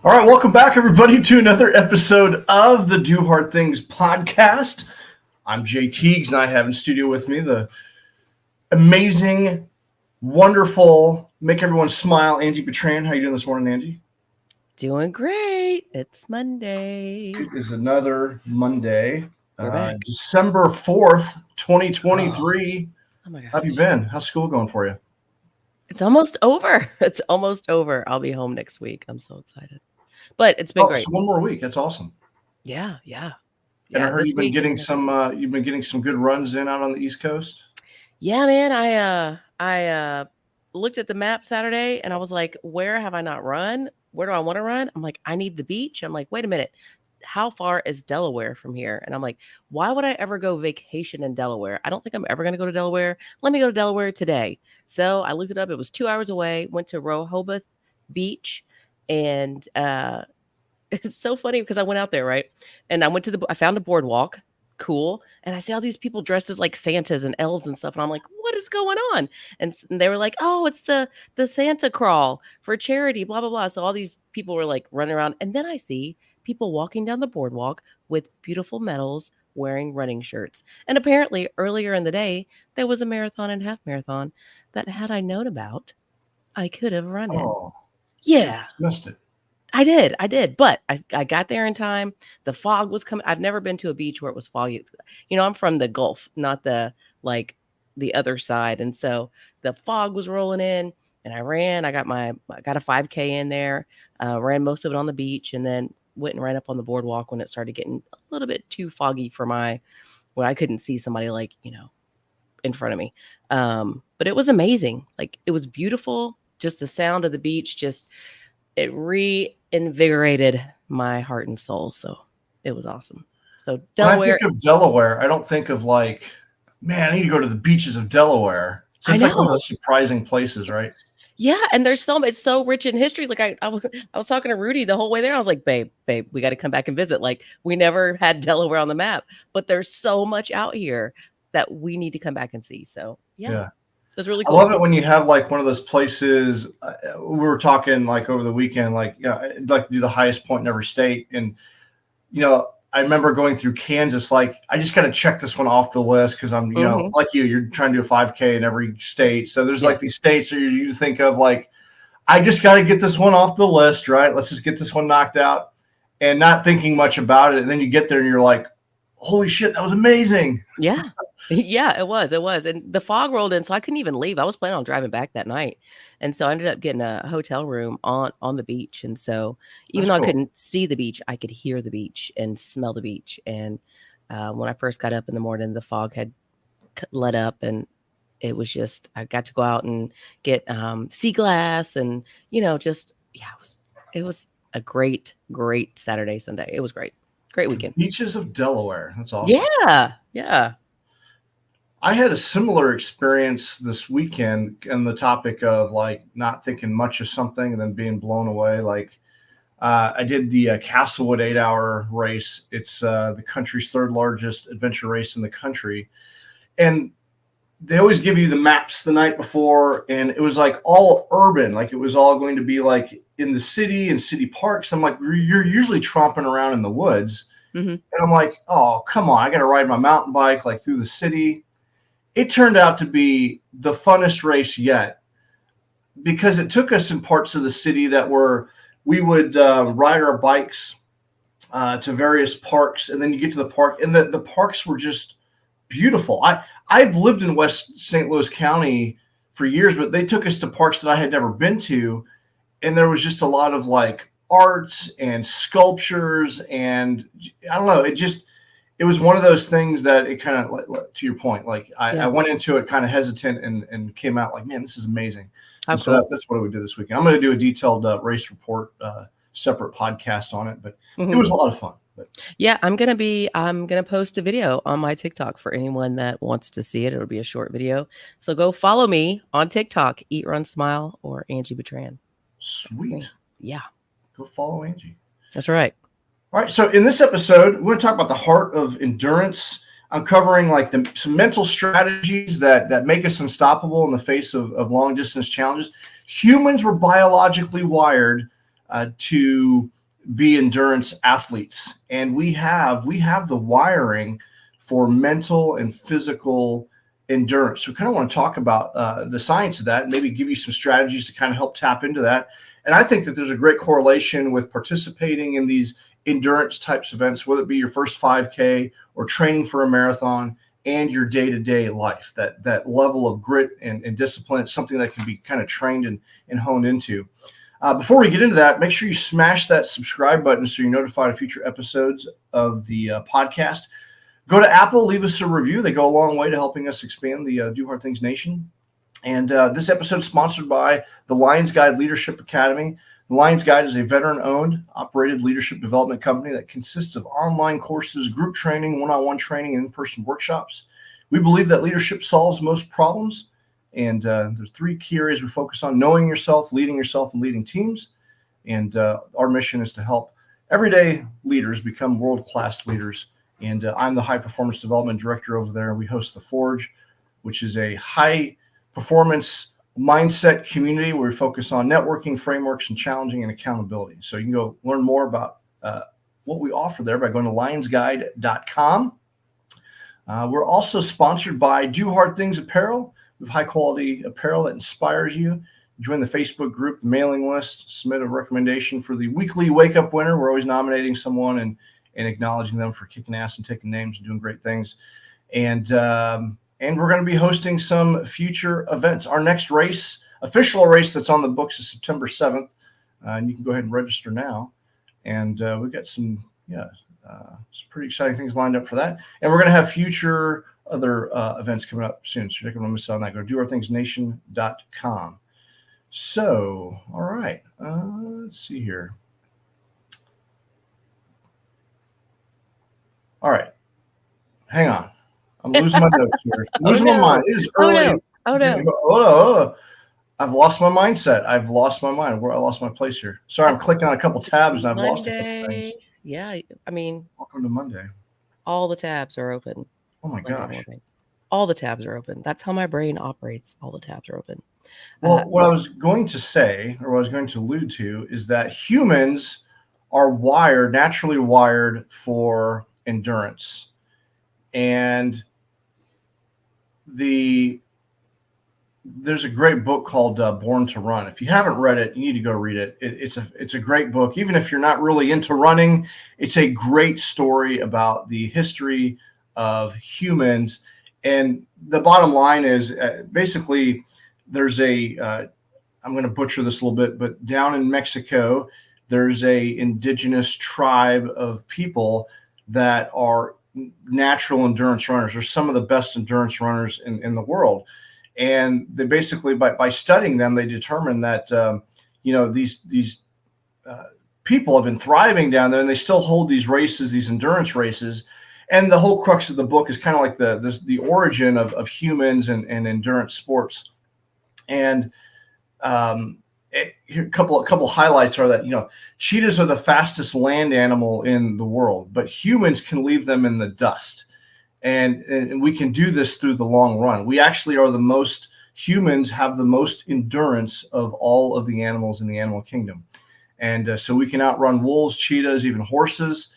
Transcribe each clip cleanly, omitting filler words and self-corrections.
All right, welcome back, everybody, to another episode of the Do Hard Things podcast. I'm Jay Teagues, and I have in studio with me the amazing, wonderful, make everyone smile, Angie Betran. How you doing this morning, Angie? Doing great. It's Monday. It is another Monday, We're back. December 4th, 2023. Oh my gosh. How have you been? How's school going for you? It's almost over. It's almost over. I'll be home next week. I'm so excited. But it's been great. So one more week. That's awesome. Yeah. And I heard you've been getting some good runs in out on the East Coast. Yeah, man. I looked at the map Saturday and I was like, where have I not run? Where do I want to run? I'm like, I need the beach. I'm like, wait a minute. How far is Delaware from here? And I'm like, why would I ever go vacation in Delaware? I don't think I'm ever going to go to Delaware. Let me go to Delaware today. So I looked it up. It was 2 hours away, went to Rehoboth Beach. And it's so funny because I went out there, right? And I found a boardwalk. Cool. And I see all these people dressed as like Santas and elves and stuff. And I'm like, what is going on? And they were like, oh, it's the Santa crawl for charity, blah, blah, blah. So all these people were like running around. And then I see people walking down the boardwalk with beautiful medals wearing running shirts. And apparently earlier in the day, there was a marathon and half marathon that had I known about, I could have run in. Yeah. Missed it. I did. But I got there in time. The fog was coming. I've never been to a beach where it was foggy. You know, I'm from the Gulf, not the other side. And so the fog was rolling in and I ran. I got a 5K in there, ran most of it on the beach and then went and ran up on the boardwalk when it started getting a little bit too foggy for where I couldn't see somebody in front of me. But it was amazing. Like it was beautiful. Just the sound of the beach, it reinvigorated my heart and soul. So it was awesome. So Delaware. When I think of Delaware, I don't think of like, man, I need to go to the beaches of Delaware. So it's like one of those surprising places, right? Yeah, and it's so rich in history. Like I was talking to Rudy the whole way there. I was like, babe, we got to come back and visit. Like we never had Delaware on the map, but there's so much out here that we need to come back and see. So yeah. It was really cool. I love it when you have like one of those places. We were talking like over the weekend, like I'd like to do the highest point in every state. And, I remember going through Kansas, like I just got to check this one off the list because I'm, like you're trying to do a 5K in every state. So there's like these states that you think of like, I just got to get this one off the list, right? Let's just get this one knocked out and not thinking much about it. And then you get there and you're like, holy shit, that was amazing. Yeah. Yeah, it was. And the fog rolled in, so I couldn't even leave. I was planning on driving back that night. And so I ended up getting a hotel room on the beach. And so even though I couldn't see the beach, I could hear the beach and smell the beach. And when I first got up in the morning, the fog had let up and it was just, I got to go out and get sea glass and, it was a great, great Saturday, Sunday. It was great. Great weekend. Beaches of Delaware. That's awesome. Yeah. I had a similar experience this weekend on the topic of like not thinking much of something and then being blown away. Like I did the Castlewood 8-hour race. It's the country's third largest adventure race in the country. And they always give you the maps the night before. And it was like all urban. Like it was all going to be like in the city and city parks. I'm like, you're usually tromping around in the woods. Mm-hmm. And I'm like, oh, come on. I got to ride my mountain bike like through the city. It turned out to be the funnest race yet because it took us in parts of the city that we would ride our bikes to various parks. And then you get to the park and the parks were just beautiful. I've lived in West St. Louis County for years, but they took us to parks that I had never been to. And there was just a lot of like arts and sculptures. And I don't know, it was one of those things that it kind of, like, to your point, like I went into it kind of hesitant and came out like, man, this is amazing. So that's what we did this weekend. I'm going to do a detailed race report, separate podcast on it, but it was a lot of fun. But. Yeah, I'm going to post a video on my TikTok for anyone that wants to see it. It'll be a short video. So go follow me on TikTok, Eat, Run, Smile, or Angie Betran. Sweet. Yeah. Go follow Angie. That's right. All right, so in this episode, we're going to talk about the heart of endurance, uncovering like some mental strategies that make us unstoppable in the face of long-distance challenges. Humans were biologically wired to be endurance athletes, and we have the wiring for mental and physical endurance. So we kind of want to talk about the science of that, and maybe give you some strategies to kind of help tap into that. And I think that there's a great correlation with participating in these endurance types of events, whether it be your first 5K or training for a marathon, and your day-to-day life. That level of grit and discipline is something that can be kind of trained and honed into. Before we get into that, make sure you smash that subscribe button so you're notified of future episodes of the podcast. Go to Apple, leave us a review. They go a long way to helping us expand the Do Hard Things Nation. And this episode is sponsored by the Lions Guide Leadership Academy. The Lions Guide is a veteran-owned, operated leadership development company that consists of online courses, group training, one-on-one training, and in-person workshops. We believe that leadership solves most problems, and there's 3 key areas we focus on: knowing yourself, and leading teams. And our mission is to help everyday leaders become world-class leaders. And I'm the High Performance Development Director over there. We host The Forge, which is a high-performance mindset community where we focus on networking, frameworks, and challenging and accountability. So you can go learn more about what we offer there by going to lionsguide.com. We're also sponsored by Do Hard Things Apparel. We have high-quality apparel that inspires you. Join the Facebook group, the mailing list, submit a recommendation for the weekly wake-up winner. We're always nominating someone and acknowledging them for kicking ass and taking names and doing great things. And we're going to be hosting some future events. Our next race, official race that's on the books, is September 7th. And you can go ahead and register now. And we've got some pretty exciting things lined up for that. And we're going to have future other events coming up soon. So you're not going to miss out on that. Go to doourthingsnation.com. So, all right. Let's see here. All right. Hang on. I'm losing my notes here. I'm losing my mind. It is early. Oh, no. Oh, I've lost my mindset. I've lost my mind. I lost my place here. Sorry, I'm clicking on a couple tabs and I've lost a couple things. Yeah, I mean, welcome to Monday. All the tabs are open. Oh my gosh. All the tabs are open. That's how my brain operates. All the tabs are open. Well, what I was going to say, or what I was going to allude to, is that humans are naturally wired for endurance. And there's a great book called Born to Run. If you haven't read it, you need to go read it. It's a great book. Even if you're not really into running, it's a great story about the history of humans. And the bottom line is basically there's I'm going to butcher this a little bit, but down in Mexico, there's a indigenous tribe of people that are natural endurance runners. They're some of the best endurance runners in the world. And they basically, by studying them, they determined that, these people have been thriving down there, and they still hold these races, these endurance races. And the whole crux of the book is kind of like the origin of humans and endurance sports. And here, a couple highlights are that, cheetahs are the fastest land animal in the world, but humans can leave them in the dust. And we can do this through the long run. We actually are humans have the most endurance of all of the animals in the animal kingdom. And so we can outrun wolves, cheetahs, even horses.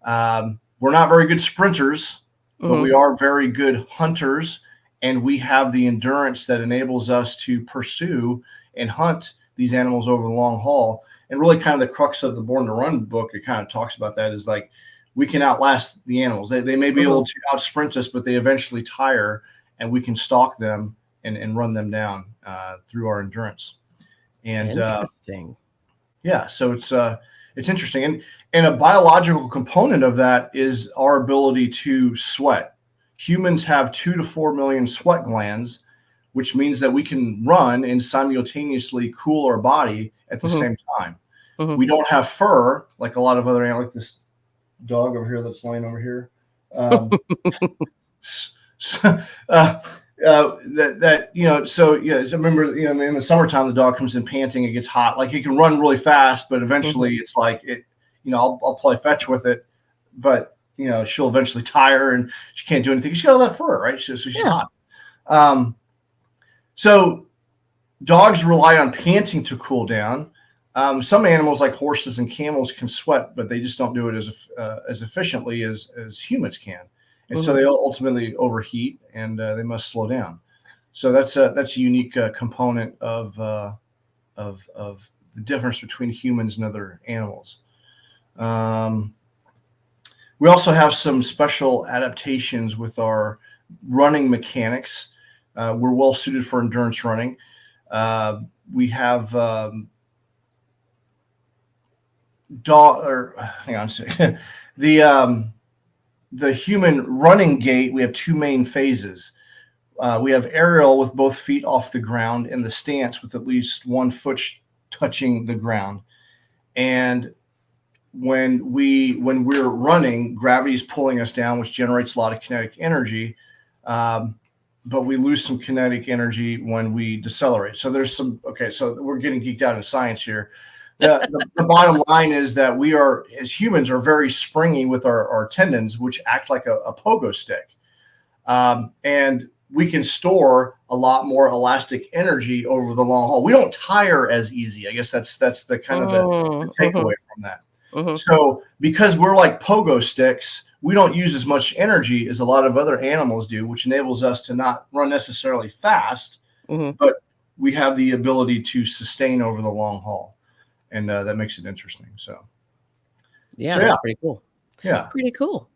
We're not very good sprinters, but we are very good hunters. And we have the endurance that enables us to pursue and hunt these animals over the long haul. And really kind of the crux of the Born to Run book, it kind of talks about that, is like, we can outlast the animals. They may be able to outsprint us, but they eventually tire, and we can stalk them and run them down through our endurance. And interesting. So it's interesting. And a biological component of that is our ability to sweat. Humans have 2 to 4 million sweat glands, which means that we can run and simultaneously cool our body at the same time. We don't have fur like a lot of other animals, like this dog over here that's laying over here. I remember, in the summertime, the dog comes in panting, it gets hot. Like, it can run really fast, but eventually it's like I'll play fetch with it, but she'll eventually tire and she can't do anything. She's got all that fur, right? So she's hot. So dogs rely on panting to cool down. Some animals like horses and camels can sweat, but they just don't do it as efficiently as humans can, and so Hmm. they ultimately overheat and they must slow down. So that's a unique component of the difference between humans and other animals. Um, we also have some special adaptations with our running mechanics. We're well suited for endurance running. We have hang on a second. The human running gait. We have two main phases. We have aerial with both feet off the ground, and the stance with at least one foot touching the ground. And when we're running, gravity is pulling us down, which generates a lot of kinetic energy. But we lose some kinetic energy when we decelerate. So there's some, okay, so we're getting geeked out in science here. The bottom line is that we are, as humans, are very springy with our tendons, which act like a pogo stick. And we can store a lot more elastic energy over the long haul. We don't tire as easy. I guess that's the kind of the takeaway from that. Mm-hmm. So because we're like pogo sticks, we don't use as much energy as a lot of other animals do, which enables us to not run necessarily fast, but we have the ability to sustain over the long haul. And that makes it interesting. So that's pretty cool. Yeah. Pretty cool.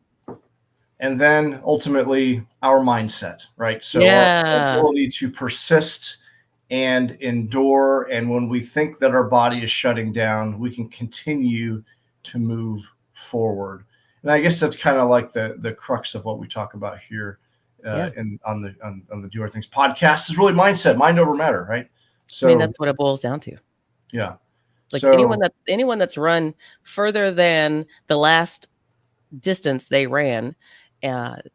And then ultimately our mindset, right? So our ability to persist and endure. And when we think that our body is shutting down, we can continue to move forward. And I guess that's kind of like the crux of what we talk about here on the Do Our Things podcast is really mindset, mind over matter, right? So I mean, that's what it boils down to. Yeah. Like so, anyone that's run further than the last distance they ran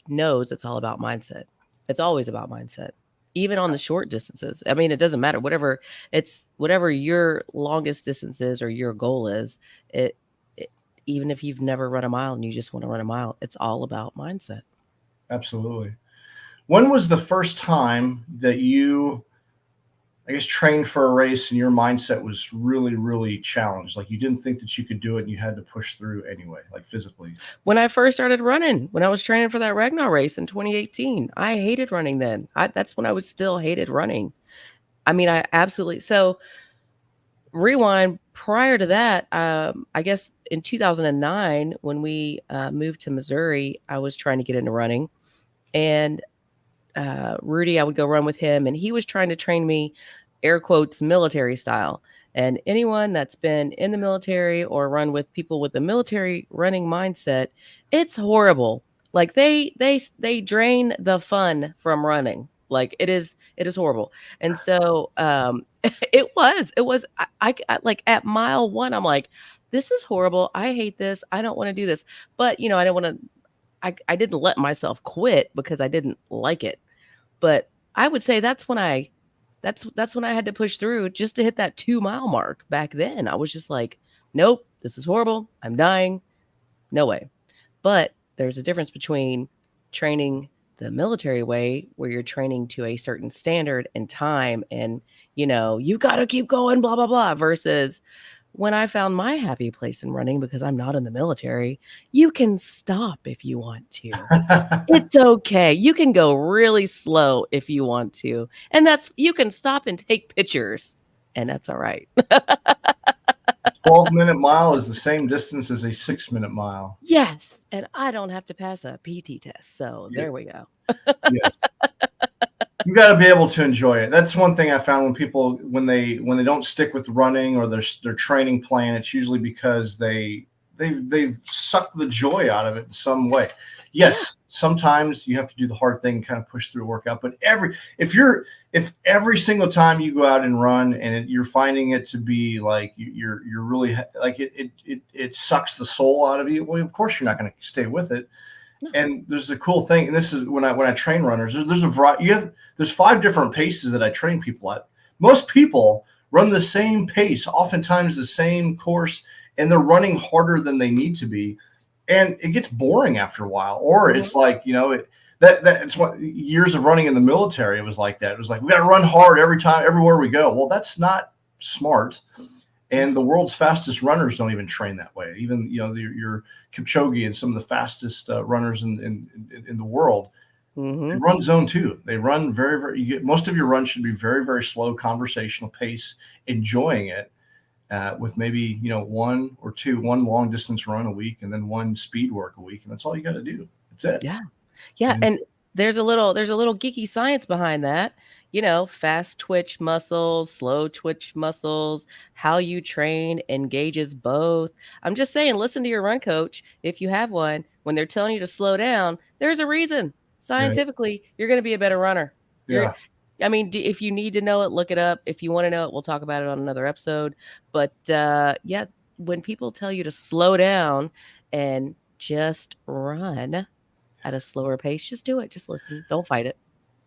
knows it's all about mindset. It's always about mindset, even on the short distances. I mean, it doesn't matter. Whatever your longest distance is or your goal is, even if you've never run a mile and you just want to run a mile, it's all about mindset. Absolutely. When was the first time that you, I guess, trained for a race and your mindset was really, really challenged? Like you didn't think that you could do it and you had to push through anyway, like physically? When I first started running, when I was training for that Ragnar race in 2018, I hated running then. That's when I was still hated running. I mean, I absolutely. So rewind prior to that, I guess in 2009, when we moved to Missouri, I was trying to get into running. And Rudy, I would go run with him, and he was trying to train me, air quotes, military style. And anyone that's been in the military or run with people with the military running mindset, it's horrible. Like they drain the fun from running. Like it is horrible. And so it was I like at mile 1, I'm like, this is horrible. I hate this. I don't want to do this. But I didn't want to. I didn't let myself quit because I didn't like it. But I would say that's when I had to push through just to hit that 2-mile mark. Back then, I was just like, nope, this is horrible. I'm dying. No way. But there's a difference between training the military way, where you're training to a certain standard and time, and you got to keep going, blah, blah, blah, versus when I found my happy place in running, because I'm not in the military, you can stop if you want to. It's okay. You can go really slow if you want to. And you can stop and take pictures, and that's all right. 12-minute mile is the same distance as a 6-minute mile. Yes. And I don't have to pass a PT test. So there we go. Yes. You got to be able to enjoy it. That's one thing I found when people, when they don't stick with running or their training plan, it's usually because they've sucked the joy out of it in some way. Yes, sometimes you have to do the hard thing and kind of push through a workout. But if every single time you go out and run and you're finding it to be like you're really like it sucks the soul out of you, well, of course you're not going to stay with it. And there's a cool thing, and this is when I train runners. There's a variety. There's 5 different paces that I train people at. Most people run the same pace, oftentimes the same course, and they're running harder than they need to be, and it gets boring after a while. Or it's like it's what years of running in the military. It was like that. It was like we got to run hard every time, everywhere we go. Well, that's not smart. And the world's fastest runners don't even train that way. Even your Kipchoge and some of the fastest runners in the world, they run zone 2. They run very. Most of your runs should be very, very slow, conversational pace, enjoying it, with maybe one long distance run a week, and then one speed work a week, and that's all you got to do. That's it. Yeah, and there's a little geeky science behind that. Fast twitch muscles, slow twitch muscles, how you train engages both. I'm just saying, listen to your run coach if you have one. When they're telling you to slow down, there's a reason. Scientifically, you're going to be a better runner. Yeah. If you need to know it, look it up. If you want to know it, we'll talk about it on another episode. But yeah, when people tell you to slow down and just run at a slower pace, just do it. Just listen. Don't fight it.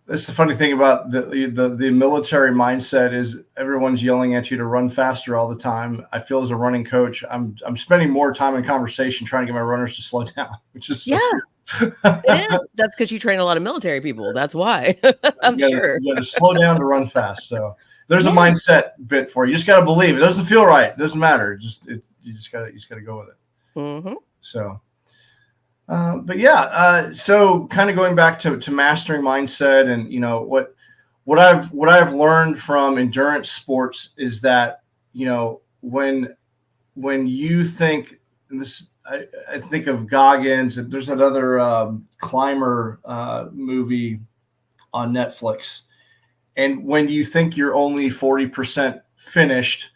That's the funny thing about the military mindset is everyone's yelling at you to run faster all the time. I feel as a running coach, I'm spending more time in conversation trying to get my runners to slow down, which is so weird. It is. That's because you train a lot of military people. That's why. I'm sure. You got to slow down to run fast. So there's a mindset bit for you. You just got to believe. It doesn't feel right. It doesn't matter. You just got to go with it. Mm-hmm. So, but yeah. So kind of going back to mastering mindset, and what I've learned from endurance sports is that when you think, and this. I think of Goggins, and there's another climber movie on Netflix. And when you think you're only 40% finished,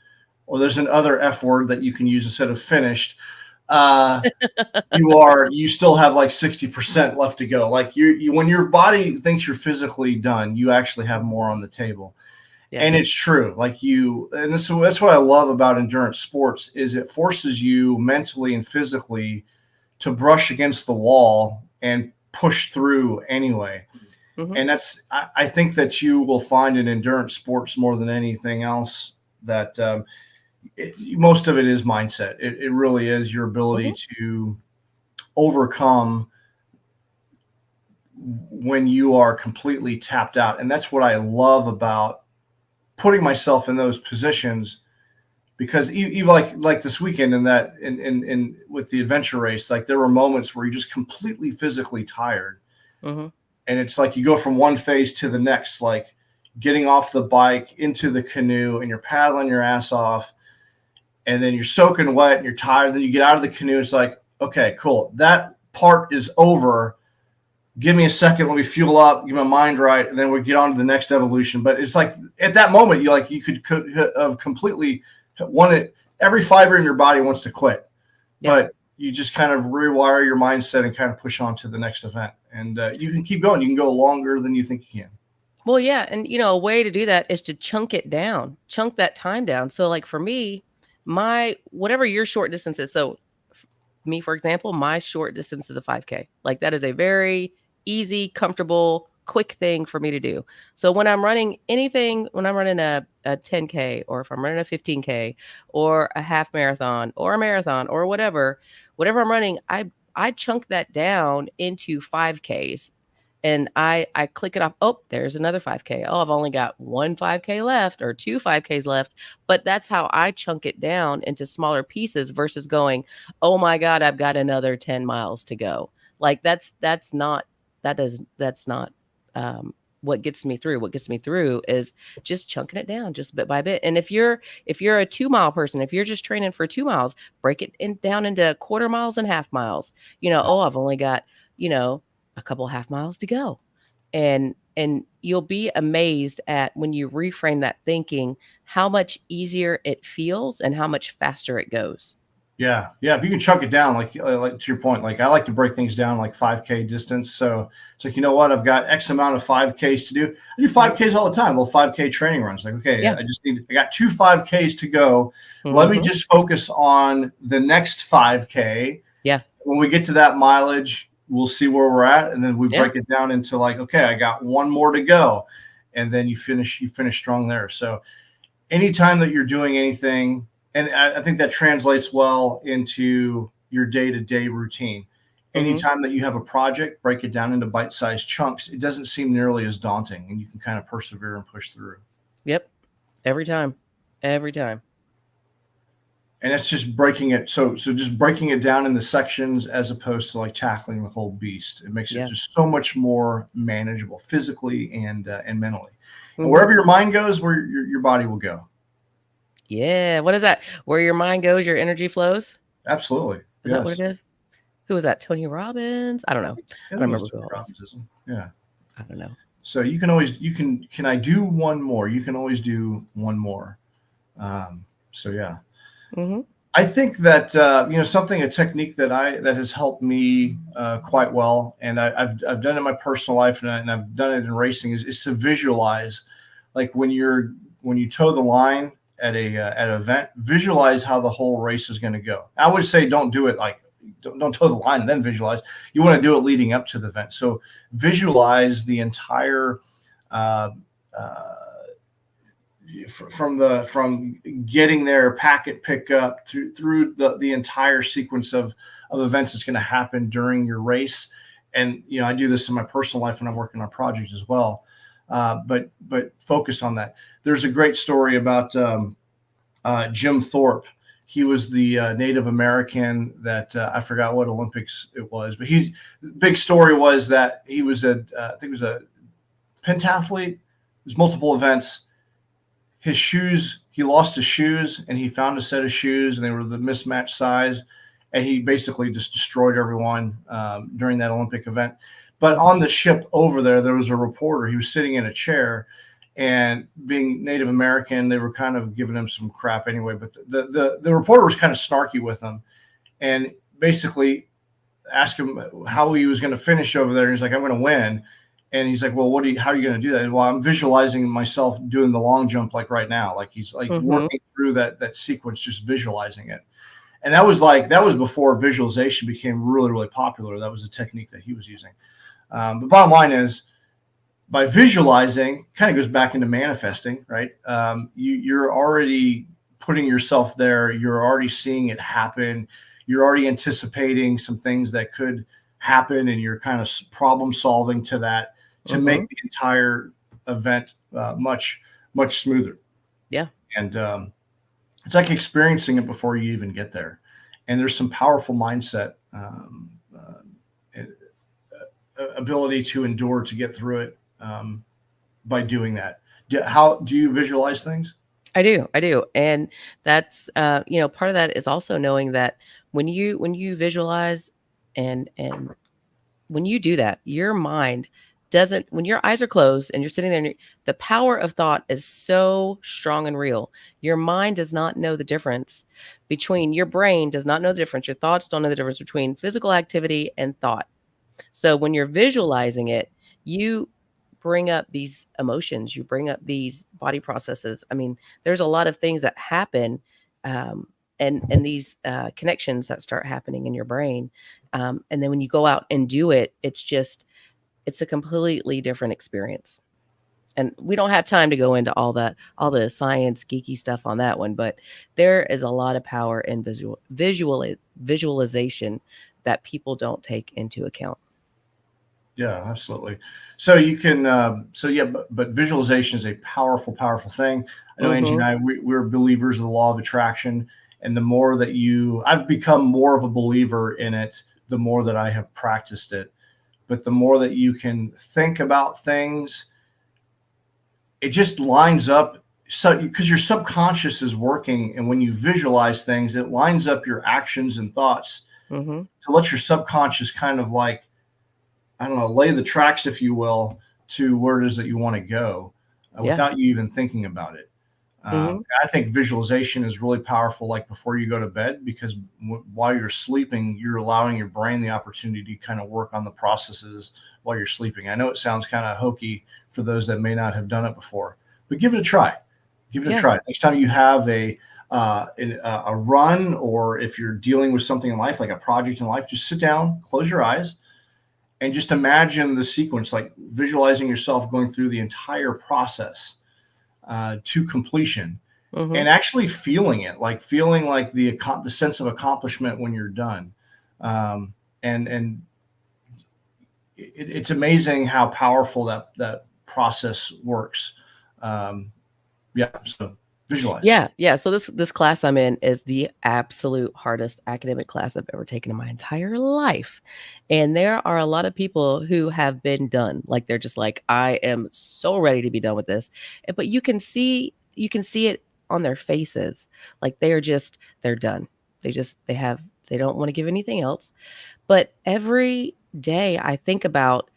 or there's another F word that you can use instead of finished, you still have like 60% left to go. Like you when your body thinks you're physically done, you actually have more on the table. Yeah. And it's true. That's what I love about endurance sports is it forces you mentally and physically to brush against the wall and push through anyway. Mm-hmm. And I think that you will find in endurance sports more than anything else that most of it is mindset. It really is your ability to overcome when you are completely tapped out. And that's what I love about putting myself in those positions, because even like this weekend in with the adventure race, like there were moments where you're just completely physically tired. Mm-hmm. And it's like you go from one phase to the next, like getting off the bike into the canoe and you're paddling your ass off, and then you're soaking wet and you're tired. Then you get out of the canoe. It's like, okay, cool. That part is over. Give me a second, let me fuel up, get my mind right, and then we get on to the next evolution. But it's like at that moment, you could have completely wanted, every fiber in your body wants to quit, but you just kind of rewire your mindset and kind of push on to the next event, and you can keep going. You can go longer than you think you can. Well, yeah, and a way to do that is to chunk it down, chunk that time down. So, like for me, whatever your short distance is. So, me, for example, my short distance is a 5K. Like that is a very easy, comfortable, quick thing for me to do. So when I'm running anything, when I'm running a 10K, or if I'm running a 15K or a half marathon or a marathon or whatever I'm running, I chunk that down into 5Ks. And I click it off. Oh, there's another 5K. Oh, I've only got one 5K left or two 5Ks left. But that's how I chunk it down into smaller pieces versus going, oh my God, I've got another 10 miles to go. Like that's not what gets me through. What gets me through is just chunking it down just bit by bit. And if you're a 2 mile person, if you're just training for 2 miles, break it down into quarter miles and half miles. Oh, I've only got, a couple half miles to go. And you'll be amazed at when you reframe that thinking, how much easier it feels and how much faster it goes. Yeah. If you can chunk it down, like to your point, like I like to break things down like 5K distance. So it's like, what? I've got X amount of 5Ks to do. I do 5Ks all the time. Little 5K training runs. Like, okay, I got 2 5Ks to go. Mm-hmm. Let me just focus on the next 5K. Yeah. When we get to that mileage, we'll see where we're at, and then we break it down into like, okay, I got one more to go, and then you finish strong there. So anytime that you're doing anything, and I think that translates well into your day-to-day routine. Anytime that you have a project, break it down into bite-sized chunks. It doesn't seem nearly as daunting, and you can kind of persevere and push through. Yep. Every time. And it's just breaking it. So just breaking it down into sections as opposed to like tackling the whole beast. It makes it Yeah. just so much more manageable physically and mentally. And Mhm. wherever your mind goes, where your body will go. Yeah. What is that? Where your mind goes, your energy flows? Absolutely. Is that what it Yes. is? Who was that? Tony Robbins? I don't know. I I don't think remember it's who Tony it was. Robbinsism. Yeah. I don't know. So you can always can I do one more? You can always do one more. So yeah. Mhm. I think that something a technique that has helped me quite well, and I've done it in my personal life, and I've done it in racing is to visualize, like when you toe the line at an event, visualize how the whole race is going to go. I would say don't do it like don't toe the line and then visualize. You want to do it leading up to the event. So visualize the entire. Uh, uh, from getting there, packet pickup through the entire sequence of events that's going to happen during your race. And I do this in my personal life when I'm working on projects as well. But focus on that. There's a great story about Jim Thorpe. He was the Native American that I forgot what Olympics it was, but big story was that he was I think it was a pentathlete. There's multiple events. His shoes, he lost his shoes, and he found a set of shoes, and they were the mismatched size, and he basically just destroyed everyone during that Olympic event. But on the ship over there was a reporter. He was sitting in a chair, and being Native American, they were kind of giving him some crap anyway. But the reporter was kind of snarky with him, and basically asked him how he was going to finish over there. And he's like, "I'm going to win." And he's like, "Well, how are you going to do that?" Well, I'm visualizing myself doing the long jump like right now. Like he's like Mhm. working through that sequence, just visualizing it. And that was before visualization became really, really popular. That was a technique that he was using. But bottom line is, by visualizing, kind of goes back into manifesting, right? You're already putting yourself there. You're already seeing it happen. You're already anticipating some things that could happen, and you're kind of problem solving to that to make Mhm. the entire event much smoother. Yeah. And it's like experiencing it before you even get there. And there's some powerful mindset ability to endure to get through it by doing that. How do you visualize things? I do. I do. And that's part of that is also knowing that when you visualize and when you do that, your mind doesn't when your eyes are closed and you're sitting there and the power of thought is so strong and real. Your mind does not know the difference between your brain does not know the difference. Your thoughts don't know the difference between physical activity and thought. So when you're visualizing it, you bring up these emotions, you bring up these body processes. I mean, there's a lot of things that happen, um, and these connections that start happening in your brain. And then when you go out and do it, it's a completely different experience. And we don't have time to go into all the science geeky stuff on that one, but there is a lot of power in visualization that people don't take into account. Yeah, absolutely. So you can, yeah, but visualization is a powerful thing. I know Angie and Mhm. I, we're believers of the law of attraction. And the more that I've become more of a believer in it, the more that I have practiced it. But the more that you can think about things, it just lines up. So, because your subconscious is working, and when you visualize things, it lines up your actions and thoughts Mhm. to let your subconscious kind of like I don't know, lay the tracks, if you will, to where it is that you want to go Yeah. without you even thinking about it. Mhm. I think visualization is really powerful, like before you go to bed, because while you're sleeping, you're allowing your brain the opportunity to kind of work on the processes while you're sleeping. I know it sounds kind of hokey for those that may not have done it before, but give it a try. Give it a Yeah. try. Next time you have a run, or if you're dealing with something in life, like a project in life, just sit down, close your eyes, and just imagine the sequence, like visualizing yourself going through the entire process to completion, Mhm. and actually feeling it, like feeling like the sense of accomplishment when you're done. And it's amazing how powerful that process works. Um, yeah. So. Visualize. Yeah. So this class I'm in is the absolute hardest academic class I've ever taken in my entire life. And there are a lot of people who have been done. Like they're just like, I am so ready to be done with this. But you can see it on their faces. Like they're done. They don't want to give anything else. But every day I think about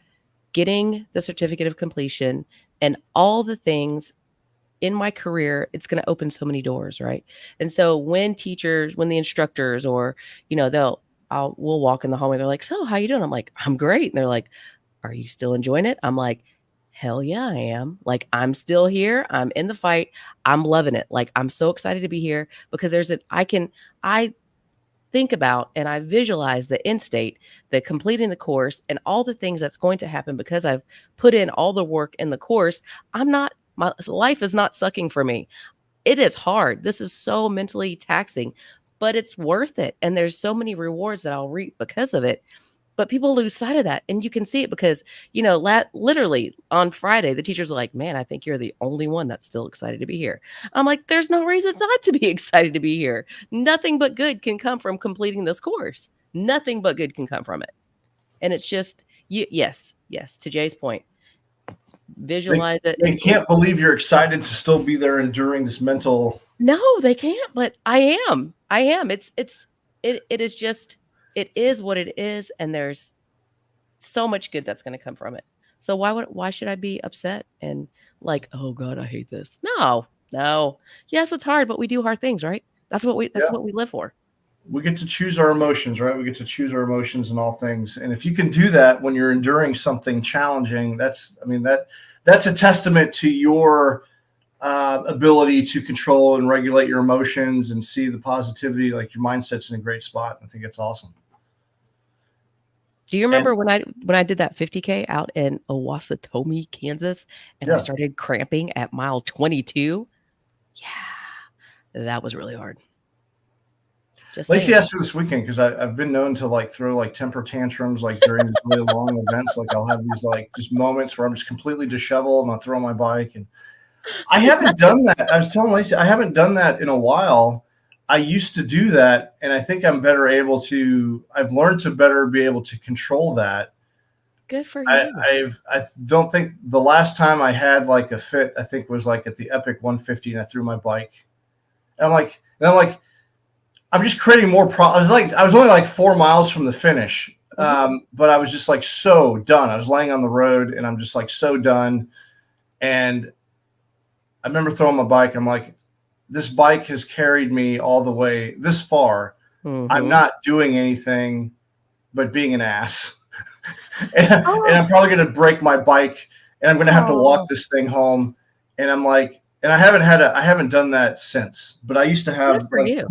getting the certificate of completion and all the things in my career, it's going to open so many doors, right? And so when the instructors or, we'll walk in the hallway, they're like, "So, how you doing?" I'm like, "I'm great." And they're like, "Are you still enjoying it?" I'm like, "Hell yeah, I am." Like, I'm still here. I'm in the fight. I'm loving it. Like, I'm so excited to be here because I think about and I visualize the end state, the completing the course and all the things that's going to happen because I've put in all the work in the course. My life is not sucking for me. It is hard. This is so mentally taxing, but it's worth it. And there's so many rewards that I'll reap because of it. But people lose sight of that. And you can see it because, literally on Friday, the teachers are like, "Man, I think you're the only one that's still excited to be here." I'm like, "There's no reason not to be excited to be here. Nothing but good can come from completing this course. Nothing but good can come from it." And it's just, yes, to Jay's point, They, visualize it. they can't believe you're excited to still be there enduring this mental. No, they can't, but I am. I am. It is just it is what it is, and there's so much good that's gonna come from it. So why should I be upset and like, "Oh god, I hate this." No. No. Yes, it's hard, but we do hard things, right? That's Yeah. what we live for. We get to choose our emotions, right? We get to choose our emotions in all things. And if you can do that when you're enduring something challenging, that's a testament to your ability to control and regulate your emotions and see the positivity. Like your mindset's in a great spot. I think it's awesome. Do you And remember when I did that 50K out in Owasatomi, Kansas, and I yeah, started cramping at mile 22? Yeah, that was really hard. Just Lacey saying. asked me this weekend because I've been known to like throw like temper tantrums like during these really long events. Like I'll have these like just moments where I'm just completely disheveled and I'll throw my bike. And I haven't done that. I was telling Lacey I haven't done that in a while. I used to do that, and I think I'm better able to. I've learned to better be able to control that. Good for I you. I don't think the last time I had like a fit, I think was like at the Epic 150, and I threw my bike. And I'm like, I'm just creating more I was only like 4 miles from the finish, but I was just like so done. I was laying on the road, and I'm just like so done. And I remember throwing my bike. I'm like, this bike has carried me all the way this far. I'm Mhm. not doing anything but being an ass. And Oh, I'm probably going to break my bike, and I'm going to have to walk oh, this thing home. And I'm like, and I haven't done that since, but I used to good have for like you.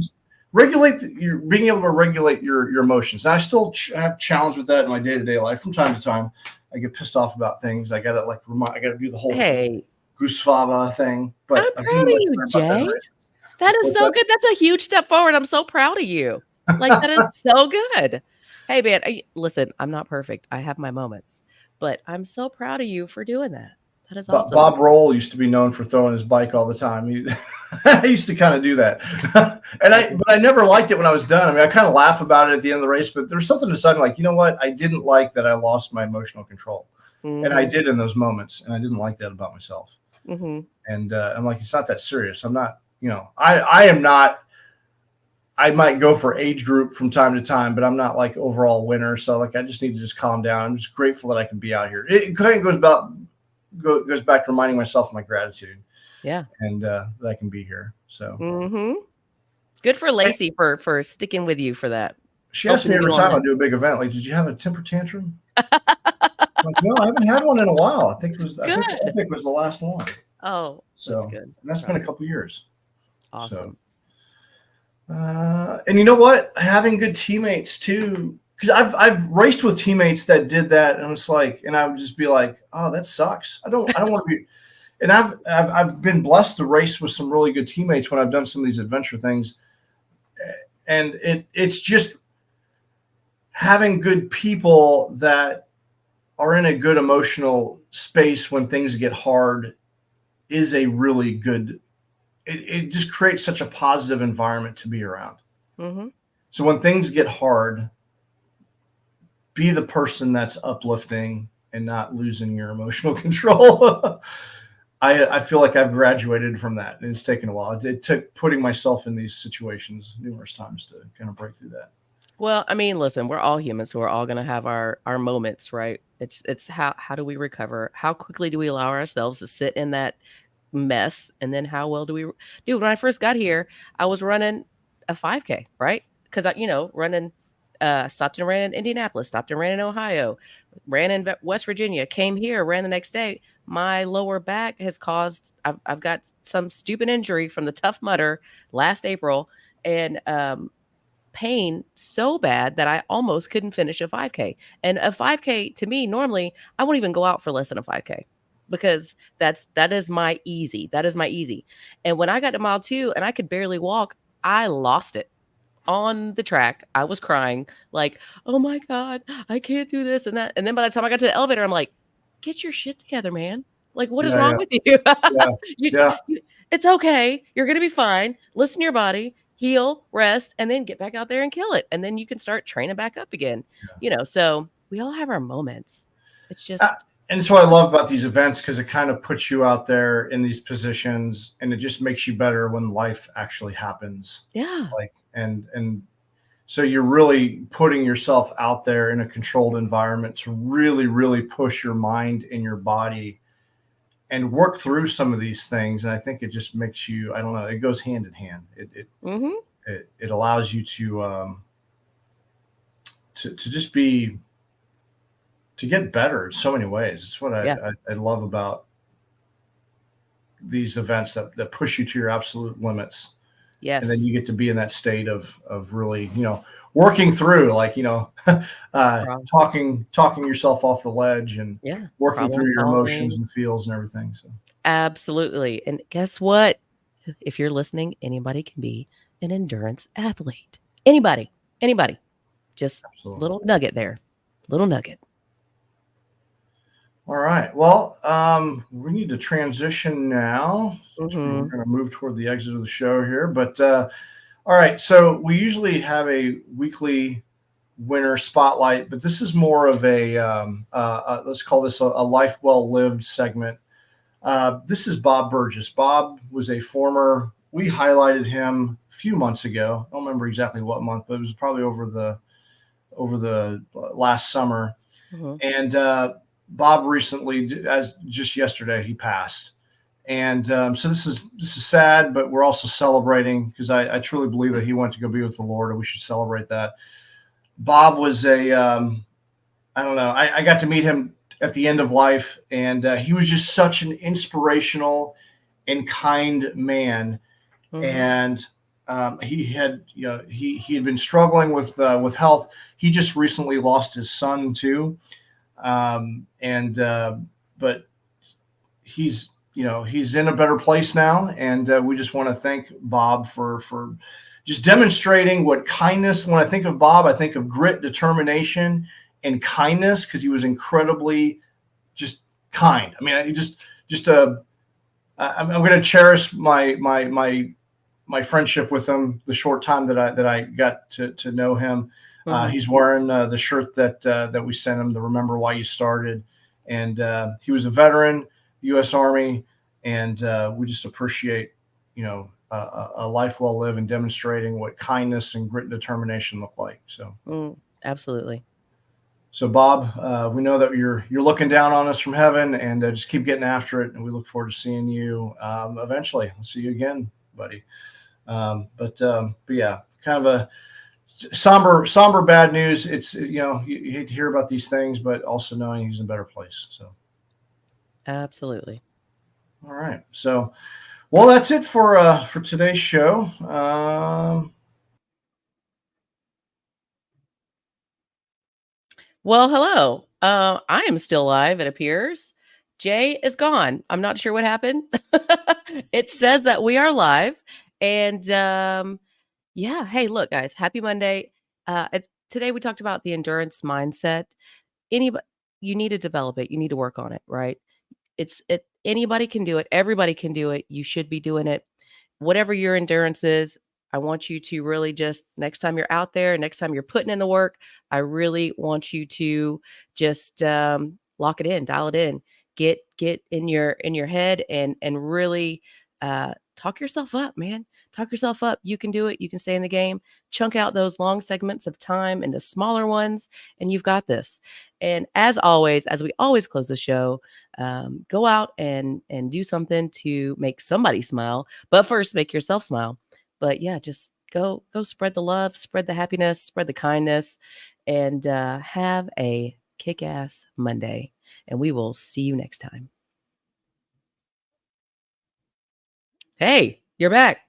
you're being able to regulate your emotions. And I still have challenge with that in my day-to-day life. From time to time, I get pissed off about things. I got to do the whole Hey, Goosefava thing, I'm but I'm proud getting of much you, better about that in Jay. races. That is What's so good. That's a huge step forward. I'm so proud of you. Like, that is that? so good. Hey, man, listen, I'm not perfect. I have my moments, but I'm so proud of you for doing that. That is But awesome. Bob Roll used to be known for throwing his bike all the time. I used to kind of do that, Mhm. but I never liked it when I was done. I mean, I kind of laugh about it at the end of the race, but there's something inside me like, you know what? I didn't like that I lost my emotional control, and I Mhm. did in those moments, and I didn't like that about myself. Mhm. And I'm like, it's not that serious. I'm not, I am not. I might go for age group from time to time, but I'm not like overall winner. So like, I just need to just calm down. I'm just grateful that I can be out here. It kind of goes back to reminding myself of my gratitude Yeah. and that I can be here. So Mhm. Good for Lacey for sticking with you for that, she asks me helping every you on time I that. do a big event, like, did you have a temper tantrum? I'm like, no, I haven't had one in a while. I think the Good. Epic was the last one. Oh, that's So good. and I'm that's been proud a of you. couple years. So Awesome. and you know what? Having good teammates too, because I've raced with teammates that did that, and it's like, and I would just be like, oh, that sucks. I don't want to be. And I've been blessed to race with some really good teammates when I've done some of these adventure things, and it's just having good people that are in a good emotional space when things get hard is a really good it just creates such a positive environment to be around. Mm-hmm. So when things get hard, be the person that's uplifting and not losing your emotional control. I feel like I've graduated from that, and it's taken a while. It took putting myself in these situations numerous times to kind of break through that. Well, I mean, listen, we're all humans, so we're all gonna have our moments, right? It's how do we recover? How quickly do we allow ourselves to sit in that mess, and then how well do we dude, when I first got here, I was running a 5K, right? Because running, stopped and ran in Indianapolis, stopped and ran in Ohio, ran in West Virginia, came here, ran the next day. My lower back has caused I've got some stupid injury from the Tough Mudder last April, and pain so bad that I almost couldn't finish a 5K. And a 5K to me, normally, I won't even go out for less than a 5K because that is my easy. That is my easy. And when I got to mile 2 and I could barely walk, I lost it on the track. I was crying like, "Oh my god, I can't do this and that." And then by the time I got to the elevator, I'm like, "Get your shit together, man. Like, what is Yeah, wrong yeah, with you? yeah, you, yeah. you it's okay. You're gonna be fine. Listen to your body, heal, rest, and then get back out there and kill it. And then you can start training back up again." So we all have our moments. It's Uh, just and it's what I love about these events because it kind of puts you out there in these positions, and it just makes you better when life actually happens. yeah. Like, and so you're really putting yourself out there in a controlled environment to really, really push your mind and your body and work through some of these things. And I think it just makes you, I don't know, it goes hand in hand. Mhm. It allows you to just be, to get better in so many ways. It's what Yeah. I love about these events that push you to your absolute limits. And then Yes. you get to be in that state of really, working through, like, Prob talking yourself off the ledge and yeah. working Problem through your emotions solving. and feels and everything. So Absolutely. And guess what? If you're listening, anybody can be an endurance athlete. Anybody. Anybody. Just absolutely. little nugget there. Little nugget. All right. Well, we need to transition now. We're Mhm. going to move toward the exit of the show here. But all right. So we usually have a weekly winner spotlight, but this is more of let's call this a life well lived segment. This is Bob Burgess. Bob was a former, we highlighted him a few months ago. I don't remember exactly what month, but it was probably over the last summer. Mhm. And Bob recently, as just yesterday, he passed. And so this is sad, but we're also celebrating because I truly believe that he went to go be with the Lord, and we should celebrate that. Bob was I don't know, I got to meet him at the end of life, and he was just such an inspirational and kind man. Mhm. And he had he had been struggling with health. He just recently lost his son too, and but he's in a better place now, and we just want to thank Bob for just demonstrating what kindness. When I think of Bob, I think of grit, determination, and kindness because he was incredibly just kind. I mean, he just I'm going to cherish my friendship with him. The short time that I got to know him, Mhm. he's wearing the shirt that we sent him, the "Remember Why You Started," and he was a veteran, U.S. Army, and we just appreciate a life well lived and demonstrating what kindness and grit and determination look like. So. Mm. Absolutely. So, Bob, we know that you're looking down on us from heaven, and just keep getting after it. And we look forward to seeing you eventually. I'll see you again, buddy. But yeah, kind of a somber bad news. It's you hate to hear about these things, but also knowing he's in a better place. So, Absolutely. all right. So, well, that's it for today's show. Well, hello. I am still alive, it appears. Jay is gone. I'm not sure what happened. It says that we are live. And yeah, hey, look, guys, happy Monday. Today we talked about the endurance mindset. Anybody, you need to develop it. You need to work on it, right? Anybody can do it. Everybody can do it. You should be doing it. whatever your endurance is, I want you to really just next time you're out there, next time you're putting in the work, I really want you to just lock it in, dial it in, get in your head and really talk yourself up, man. Talk yourself up. You can do it. You can stay in the game. Chunk out those long segments of time into smaller ones, and you've got this. And as always, as we always close the show, go out and do something to make somebody smile. But first, make yourself smile. But yeah, just go spread the love, spread the happiness, spread the kindness, and have a kick-ass Monday. And we will see you next time. Hey, you're back.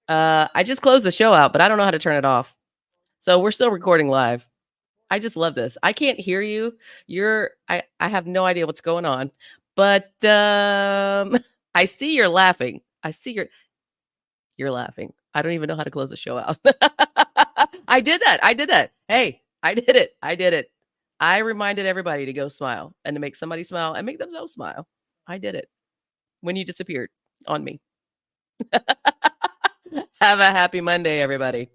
I just closed the show out, but I don't know how to turn it off. So we're still recording live. I just love this. I can't hear you. I have no idea what's going on. But I see you're laughing. I see you're laughing. I don't even know how to close the show out. I did that. I did that. Hey, I did it. I did it. I reminded everybody to go smile and to make somebody smile and make themselves smile. I did it when you disappeared on me. Have a happy Monday, everybody.